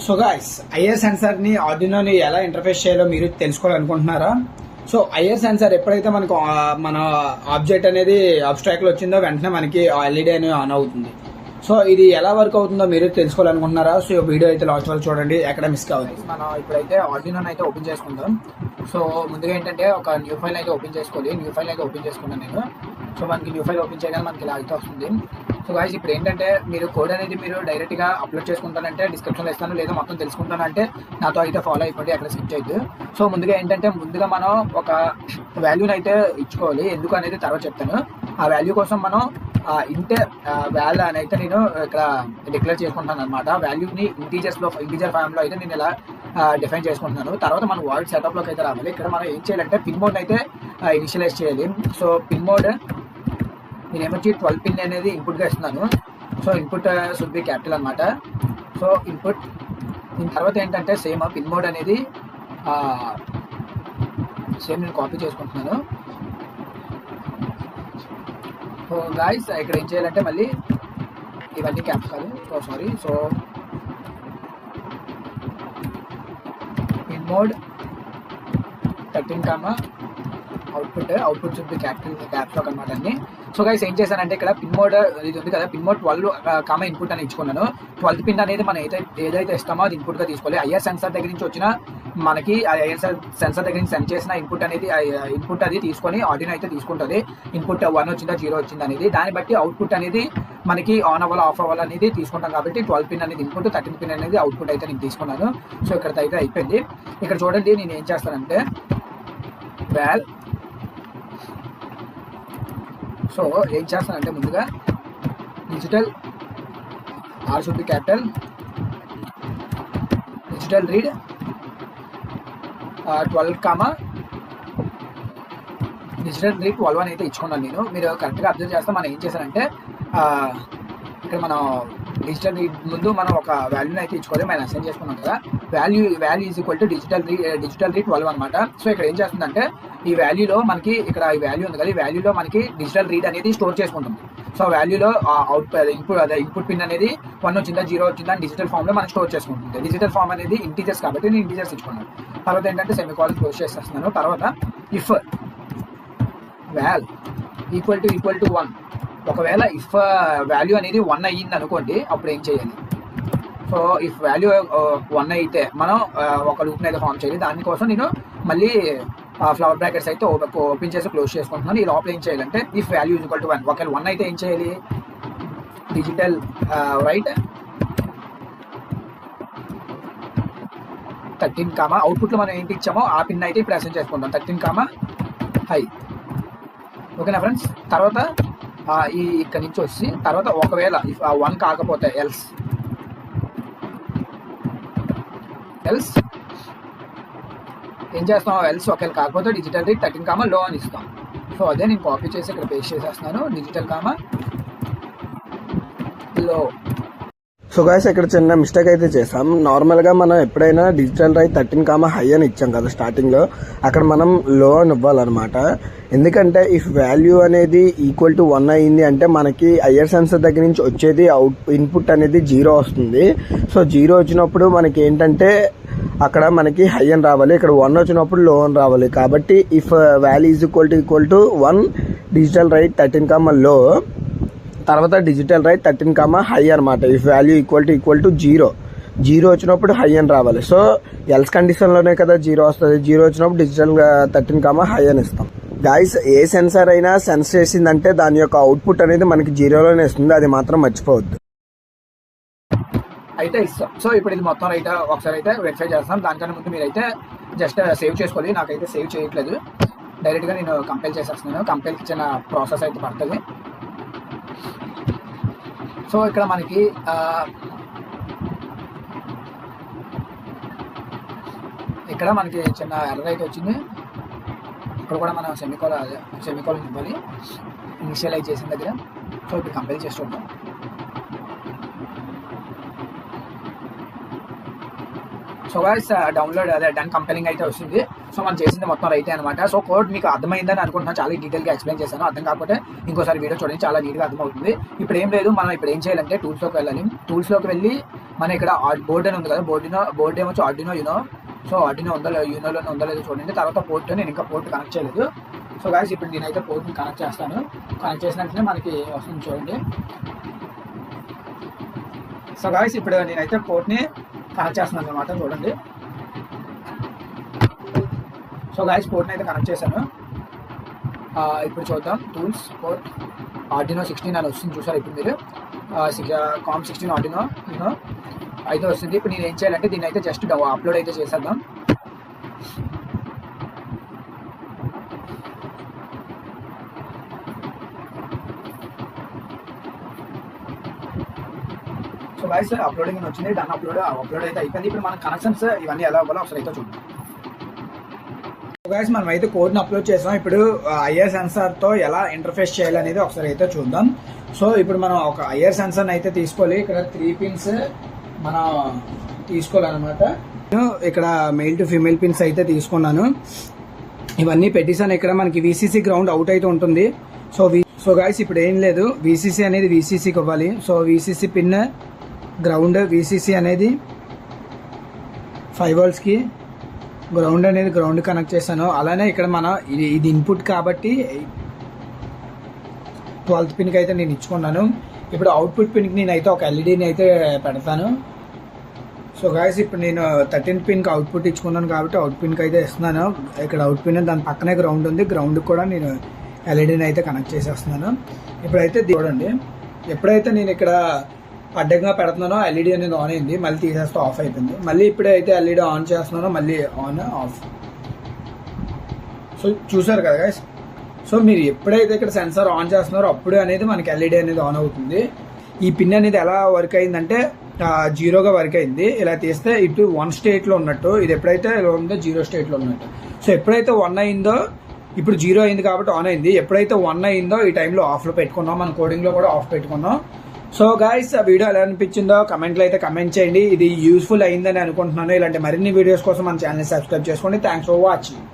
So guys, IR censor ని ఆర్డినోని ఎలా interface చేయాలో మీరు తెలుసుకోవాలనుకుంటున్నారా? సో ఐఆర్ సెన్సార్ ఎప్పుడైతే మనకు మన ఆబ్జెక్ట్ అనేది అబ్స్ట్రాక్ట్ వచ్చిందో వెంటనే మనకి ఎల్ఈడి అనేది ఆన్ అవుతుంది. సో ఇది ఎలా వర్క్ అవుతుందో మీరు తెలుసుకోవాలనుకుంటున్నారా? సో వీడియో అయితే లాస్ట్ వరకు చూడండి, ఎక్కడ మిస్ కావాలి. మనం ఇప్పుడైతే ఆర్డినోని అయితే ఓపెన్ చేసుకుందాం. సో ముందుగా ఏంటంటే ఒక న్యూ ఫైల్ అయితే ఓపెన్ చేసుకోవాలి. న్యూ ఫైల్ అయితే ఓపెన్ చేసుకున్నాను నేను. సో మనకి న్యూ ఫైల్ ఓపెన్ చేయగానే మనకి ఇలా అయితే వస్తుంది. సో గాయ్స్, ఇప్పుడు ఏంటంటే మీరు కోడ్ అనేది మీరు డైరెక్ట్ గా అప్లోడ్ చేసుకుంటానంటే డిస్క్రిప్షన్లో ఇస్తాను, లేదా మొత్తం తెలుసుకుంటానంటే నాతో అయితే ఫాలో అయిపోండి, అక్కడ స్కిప్ చేయొద్దు. సో ముందుగా ఏంటంటే మనం ఒక వాల్యూని అయితే ఇచ్చుకోవాలి. ఎందుకు అనేది తర్వాత చెప్తాను. ఆ వాల్యూ కోసం మనం వాల్యూ అని అయితే నేను ఇక్కడ డిక్లేర్ చేసుకుంటాను అనమాట. వాల్యూని ఇంటీజర్ ఫామ్ లో అయితే నేను ఇలా డిఫైన్ చేసుకుంటున్నాను. తర్వాత మనం వర్డ్ సెటప్ లోకి అయితే రావాలి. ఇక్కడ మనం ఏం చేయాలంటే పిన్ మోడ్ అయితే ఇనిషియలైజ్ చేయాలి. సో పిన్ మోడ్ నేను ఏమొచ్చి 12 పిన్ అనేది ఇన్పుట్గా ఇస్తున్నాను. So input should be capital అనమాట. సో ఇన్పుట్ దీని తర్వాత ఏంటంటే సేమ్ పిన్ మోడ్ అనేది సేమ్ నేను కాపీ చేసుకుంటున్నాను. సో గాయ్స్, ఇక్కడ ఏం చేయాలంటే మళ్ళీ ఇవన్నీ caps sorry. So pin mode 13 output చూపి క్యాప్స్ లాక్ అనమాట అన్ని. సో గైస్, ఏం చేశానంటే ఇక్కడ పిన్ మోడ్ ఇది ఉంది కదా, పిన్ మోడ్ 12 ఇన్పుట్ అని ఇచ్చుకున్నాను. 12th పిన్ అనేది మనం ఏదైతే ఇస్తామో అది ఇన్పుట్ గా తీసుకోవాలి. ఐఆర్ సెన్సార్ దగ్గర నుంచి వచ్చిన మనకి ఐఆర్ సెన్సార్ దగ్గర నుంచి సెండ్ చేసిన ఇన్పుట్ అది తీసుకొని ఆర్డినో అయితే తీసుకుంటుంది. ఇన్పుట్ 1 వచ్చిందా 0 వచ్చిందా అనేది, దాన్ని బట్టి అవుట్పుట్ అనేది మనకి ఆన్ అవ్వాలి ఆఫ్ అవ్వాలి అనేది తీసుకుంటాం. కాబట్టి 12 పిన్ అనేది ఇన్పుట్, 13 పిన్ అనేది అవుట్పుట్ అయితే నేను తీసుకున్నాను. సో ఇక్కడ అయితే అయిపోయింది. ఇక్కడ చూడండి, నేను ఏం చేస్తానంటే సో ఏం చేస్తానంటే ముందుగా digital R should be capital, digital read 12 digital read 12 అయితే ఇచ్చుకున్నాను నేను. మీరు కరెక్ట్గా అబ్జర్వ్ చేస్తే మనం ఏం చేశానంటే ఇక్కడ మనం డిజిటల్ రీడ్ ముందు మనం ఒక వాల్యూని అయితే ఇచ్చుకోవాలి. మనం అసైన్ చేసుకున్నాం కదా, value is equal to digital read 12 అనమాట. సో ఇక్కడ ఏం చేస్తుందంటే ఈ వాల్యూలో మనకి ఇక్కడ ఈ వాల్యూ ఉంది కదా, ఈ వాల్యూలో మనకి డిజిటల్ రీడ్ అనేది స్టోర్ చేసుకుంటుంది. సో వాల్యూలో ఇన్పుట్ పిన్ అనేది 1 వచ్చిందా 0 వచ్చిందా అని డిజిటల్ ఫామ్ లో మనం స్టోర్ చేసుకుంటుంది. డిజిటల్ ఫామ్ అనేది ఇంటీజర్స్ కాబట్టి నేను ఇంటీజర్స్ ఇచ్చుకున్నాను. తర్వాత ఏంటంటే సెమికోలన్ క్లోజ్ చేసేస్తున్నాను. తర్వాత ఇఫ్ వాల్ ఈక్వల్ టు 1, ఒకవేళ ఇఫ్ వాల్యూ అనేది 1 అయ్యింది అనుకోండి, అప్పుడు ఏం చేయాలి? సో ఇఫ్ వాల్యూ 1 అయితే మనం ఒక లూప్ని అయితే ఫామ్ చేయాలి. దానికోసం నేను మళ్ళీ ఫ్లవర్ బ్రాకెట్స్ అయితే ఓపెన్ చేసి క్లోజ్ చేసుకుంటున్నాను. ఈ లోపల ఏం చేయాలంటే if value is equal to 1, ఒకవేళ 1 అయితే ఏం చేయాలి? డిజిటల్ రైట్ 13 అవుట్పుట్లో మనం ఏంటి ఇచ్చామో ఆ పిన్ అయితే ఇప్పుడు అసైన్ చేసుకుంటాం. 13 హై. ఓకేనా ఫ్రెండ్స్? తర్వాత ఇక్కడ నుంచి వచ్చి తర్వాత ఒకవేళ 1 కాకపోతే ఎల్స్ ఏం చేస్తాం? ఎల్స్ ఒకవేళ కాకపోతే డిజిటల్ రీడ్ 13 లో అని ఇస్తాం. సో అదే నేను కాపీ చేసి ఇక్కడ పేస్ట్ చేసేస్తున్నాను. డిజిటల్ లో. సో గాయ్స్, ఇక్కడ చిన్న మిస్టేక్ అయితే చేసాం. నార్మల్గా మనం ఎప్పుడైనా డిజిటల్ రైట్ 13 హై అని ఇచ్చాం కదా స్టార్టింగ్లో, అక్కడ మనం లో అని ఇవ్వాలన్నమాట. ఎందుకంటే ఇఫ్ వాల్యూ అనేది ఈక్వల్ టు 1 అయింది అంటే మనకి ఐఆర్ సెన్సర్ దగ్గర నుంచి వచ్చేది ఇన్పుట్ అనేది 0 వస్తుంది. సో 0 వచ్చినప్పుడు మనకి ఏంటంటే అక్కడ మనకి హై అని రావాలి, ఇక్కడ 1 వచ్చినప్పుడు లో అని రావాలి. కాబట్టి if value is equal to 1 digital right 13 లో, తర్వాత డిజిటల్ రైట్ 13 హై అనమాట. ఇఫ్ వాల్యూ ఈక్వల్ టు 0 వచ్చినప్పుడు హై అని రావాలి. సో ఎల్స్ కండిషన్లోనే కదా 0 వస్తుంది. 0 వచ్చినప్పుడు డిజిటల్ 13 హై అని ఇస్తాం. గాయ్స్, ఏ సెన్సార్ అయినా సెన్స్ చేసిందంటే దాని యొక్క అవుట్పుట్ అనేది మనకి 0లోనే ఇస్తుంది, అది మాత్రం మర్చిపోవద్దు. అయితే ఇస్తాం. సో ఇప్పుడు ఇది మొత్తం అయితే ఒకసారి అయితే వెరిఫై చేస్తాం. దానికన్నా ముందు మీరైతే జస్ట్ సేవ్ చేసుకోవాలి. నాకైతే సేవ్ చేయట్లేదు, డైరెక్ట్గా నేను కంపైల్ చేసేస్తున్నాను. కంపైల్కి చిన్న ప్రాసెస్ అయితే పడుతుంది. సో ఇక్కడ మనకి చిన్న ఎర్రర్ అయితే వచ్చింది. ఇక్కడ కూడా మనం సెమికోలన్ ఇవ్వాలి ఇనిషియలైజ్ చేసిన దగ్గర. సో ఇప్పుడు కంపైల్ చేసి చూద్దాం. So guys, download done compiling అయితే వస్తుంది. సో మనం చేసింది మొత్తం రైతే అనమాట. సో కోడ్ మీకు అర్థమైందని అనుకుంటున్నాను, చాలా డీటెయిల్గా ఎక్స్ప్లెయిన్ చేశాను. అర్థం కాకపోతే ఇంకోసారి వీడియో చూడండి, చాలా నీట్గా అర్థమవుతుంది. ఇప్పుడు ఏం లేదు, మనం ఇప్పుడు ఏం చేయాలంటే టూల్స్లోకి వెళ్ళాలి. టూల్స్లోకి వెళ్ళి మన ఇక్కడ బోర్డ్ అని ఉంది కదా, బోర్డ్ ఏమొచ్చి ఆర్డినో యూనో. సో ఆర్డినో ఉందో యూనోలోనే ఉందో లేదో చూడండి. తర్వాత పోర్ట్ నేను ఇంకా పోర్ట్ కనెక్ట్ చేయలేదు. సో గాయస్ ఇప్పుడు నేనైతే పోర్ట్ని కనెక్ట్ చేస్తాను. కనెక్ట్ చేసిన వెంటనే మనకి వస్తుంది చూడండి. సో గాయస్ ఇప్పుడు నేనైతే పోర్ట్ని కనెక్ట్ చేస్తున్నాను అనమాట, చూడండి. సో గాయస్ పోర్ట్ని అయితే కనెక్ట్ చేశాను. ఇప్పుడు చూద్దాం. టూల్స్ పోర్ట్ ఆర్డినో 16 అని వస్తుంది చూసారు ఇప్పుడు మీరు. కామ్ 16 ఆర్డినో యూనో అయితే వస్తుంది. ఇప్పుడు నేను ఏం చేయాలంటే దీన్ని అయితే జస్ట్ అప్లోడ్ అయితే చేసేద్దాం. సో గాయస్ అప్లోడింగ్ అని వచ్చింది. డన్ అప్లోడ్ అయితే అయిపోయింది. ఇప్పుడు మన కనెక్షన్స్ ఇవన్నీ ఎలా అవ్వాలో ఒకసారి అయితే చూద్దాం. సో గాయస్ మనం అయితే కోడ్ని అప్లోడ్ చేసాం. ఇప్పుడు ఐఆర్ సెన్సార్తో ఎలా ఇంటర్ఫేస్ చేయాలనేది ఒకసారి అయితే చూద్దాం. సో ఇప్పుడు మనం ఒక ఐఆర్ సెన్సార్ని అయితే తీసుకోవాలి. ఇక్కడ 3 పిన్స్ మనం తీసుకోవాలన్నమాట. ఇక్కడ మెయిల్ టు ఫీమేల్ పిన్స్ అయితే తీసుకున్నాను. ఇవన్నీ పెట్టేసాను. ఇక్కడ మనకి VCC గ్రౌండ్ అవుట్ అయితే ఉంటుంది. సో గాయస్ ఇప్పుడు ఏం లేదు, VCC అనేది VCCకి ఇవ్వాలి. So VCC pin ground, VCC అనేది 5 voltsకి, గ్రౌండ్ అనేది గ్రౌండ్ కనెక్ట్ చేశాను. అలానే ఇక్కడ మనం ఇది ఇన్పుట్ కాబట్టి 12th పిన్కి అయితే నేను ఇచ్చుకున్నాను. ఇప్పుడు అవుట్పుట్ పిన్కి నేనైతే ఒక ఎల్ఈడీని అయితే పెడతాను. సో గాయస్ ఇప్పుడు నేను 13th పిన్కి అవుట్పుట్ ఇచ్చుకున్నాను కాబట్టి అవుట్ పిన్కి అయితే ఇస్తున్నాను. ఇక్కడ అవుట్ పిన్ దాని పక్కనే గ్రౌండ్ ఉంది, గ్రౌండ్కి కూడా నేను ఎల్ఈడీని అయితే కనెక్ట్ చేసేస్తున్నాను. ఇప్పుడైతే చూడండి, ఎప్పుడైతే నేను ఇక్కడ అడ్డంగా పెడుతున్నానో ఎల్ఈడీ అనేది ఆన్ అయింది, మళ్ళీ తీసేస్తే ఆఫ్ అయిపోయింది. మళ్ళీ ఇప్పుడైతే ఎల్ఈడీ ఆన్ చేస్తున్నానో మళ్ళీ ఆన్ ఆఫ్. సో చూసారు కదా గైస్. సో మీరు ఎప్పుడైతే ఇక్కడ సెన్సార్ ఆన్ చేస్తున్నారో అప్పుడు అనేది మనకి ఎల్ఈడీ అనేది ఆన్ అవుతుంది. ఈ పిన్ అనేది ఎలా వర్క్ అయిందంటే 0గా వర్క్ అయింది. ఇలా తీస్తే ఇటు 1 స్టేట్లో ఉన్నట్టు, ఇది ఎప్పుడైతే ఇలా ఉందో 0 స్టేట్లో ఉన్నట్టు. సో ఎప్పుడైతే 1 అయిందో, ఇప్పుడు 0 అయింది కాబట్టి ఆన్ అయింది. ఎప్పుడైతే 1 అయిందో ఈ టైంలో ఆఫ్లో పెట్టుకున్నాం, మన కోడింగ్లో కూడా ఆఫ్ పెట్టుకున్నాం. సో గాయస్ ఆ వీడియో ఎలా అనిపించిందో కమెంట్లో అయితే కమెంట్ చేయండి. ఇది యూస్ఫుల్ అయిందని అనుకుంటున్నాను. ఇలాంటి మరిన్ని వీడియోస్ కోసం మన ఛానల్ సబ్స్క్రైబ్ చేసుకోండి. Thanks for watching.